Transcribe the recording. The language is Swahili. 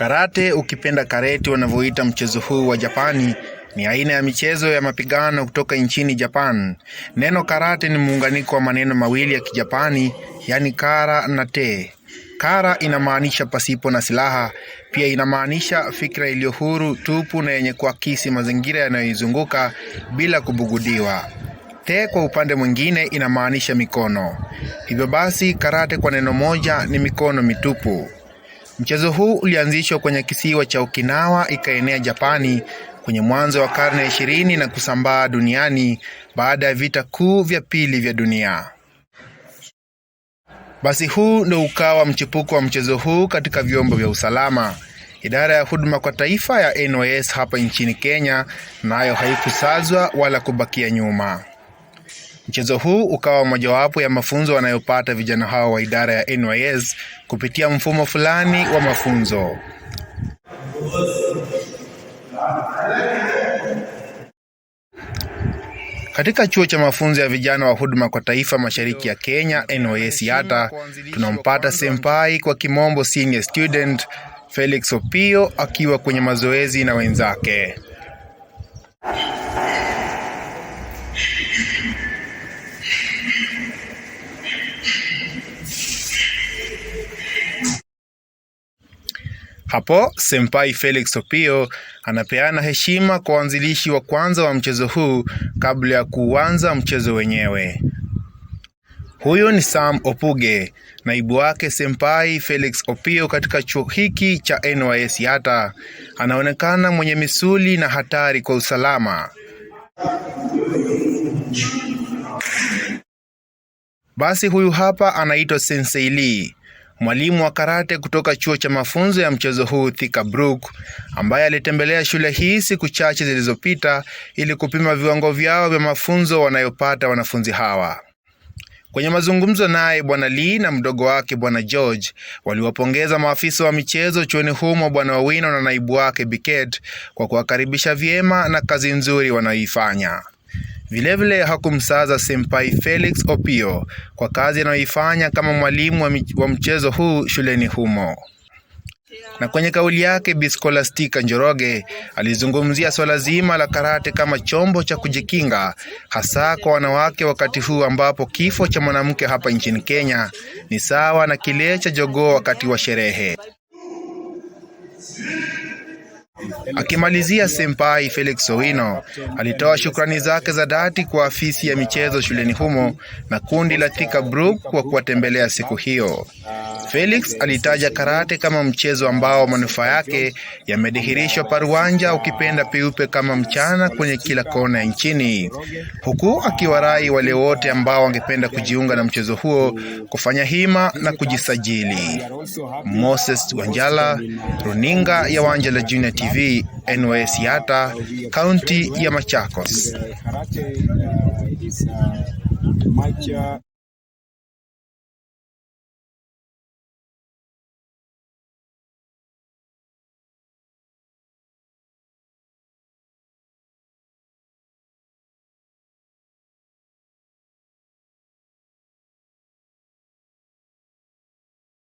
Karate, ukipenda karate wanavyoita mchezo huu wa Japani, ni aina ya michezo ya mapigano kutoka nchini Japan. Neno karate ni muunganiko wa maneno mawili ya Kijapani, yani kara na te. Kara inamaanisha pasipo na silaha, pia inamaanisha fikra iliyo huru, tupu na yenye kuakisi mazingira yanayoizunguka bila kubugudiwa. Te kwa upande mwingine inamaanisha mikono. Hivyo basi karate kwa neno moja ni mikono mitupu. Mchezo huu ulianzishwa kwenye kisiwa cha Okinawa ikaenea Japani kwenye mwanzo wa karne 20 na kusambaa duniani baada ya vita kuu vya pili vya dunia. Basi huu ndio ukawa mchipuko wa mchezo huu katika vyombo vya usalama. Idara ya huduma kwa taifa ya NYS hapa nchini Kenya nayo haikusazwa wala kubakia nyuma. Mchezo huu ukawa mojawapo ya mafunzo wanayopata vijana hao wa idara ya NYS kupitia mfumo fulani wa mafunzo. Katika chuo cha mafunzo ya vijana wa huduma kwa taifa mashariki ya Kenya, NYS Yatta, tunampata senpai kwa kimombo senior student Felix Opio akiwa kwenye mazoezi na wenzake. Hapo senpai Felix Opio anapeana heshima kwa waanzilishi wa kwanza wa mchezo huu kabla ya kuanza mchezo wenyewe. Huyo ni Sam Opuge, naibu wake senpai Felix Opio katika chuo hiki cha NYS Yatta. Anaonekana mwenye misuli na hatari kwa usalama. Basi huyu hapa anaitwa Sensei Lee, mwalimu wa karate kutoka chuo cha mafunzo ya mchezo huu Thika Brook, ambaye alitembelea shule hii siku chache zilizopita ili kupima viwango vyao vya mafunzo wanayopata wanafunzi hawa. Kwenye mazungumzo naye, Bwana Lee na mdogo wake Bwana George waliwapongeza maafisa wa michezo chuoni humo, Bwana Owino na naibu wake Biket, kwa kuwakaribisha vyema na kazi nzuri wanayoifanya. Vilevile hakumsaza senpai Felix Opio kwa kazi anayoifanya kama mwalimu wa mchezo huu shuleni humo. Na kwenye kauli yake, Bi Scholastica Njoroge alizungumzia swala zima la karate kama chombo cha kujikinga, hasa kwa wanawake wakati huu ambapo kifo cha mwanamke hapa nchini Kenya ni sawa na kile cha jogoo wakati wa sherehe. Akimalizia, senpai Felix Owino alitoa shukrani zake za dhati kwa afisi ya michezo shuleni humo na kundi la Thika Brook kwa kuwatembelea siku hiyo. Felix alitaja karate kama mchezo ambao manufaa yake yamedhihirishwa paruanja, ukipenda peupe kama mchana, kwenye kila kona ya nchini, huku akiwarai wale wote ambao wangependa kujiunga na mchezo huo kufanya hima na kujisajili. Moses Wanjala, runinga ya Wanjala Junior TV, NYS Yatta, kaunti ya Machakos.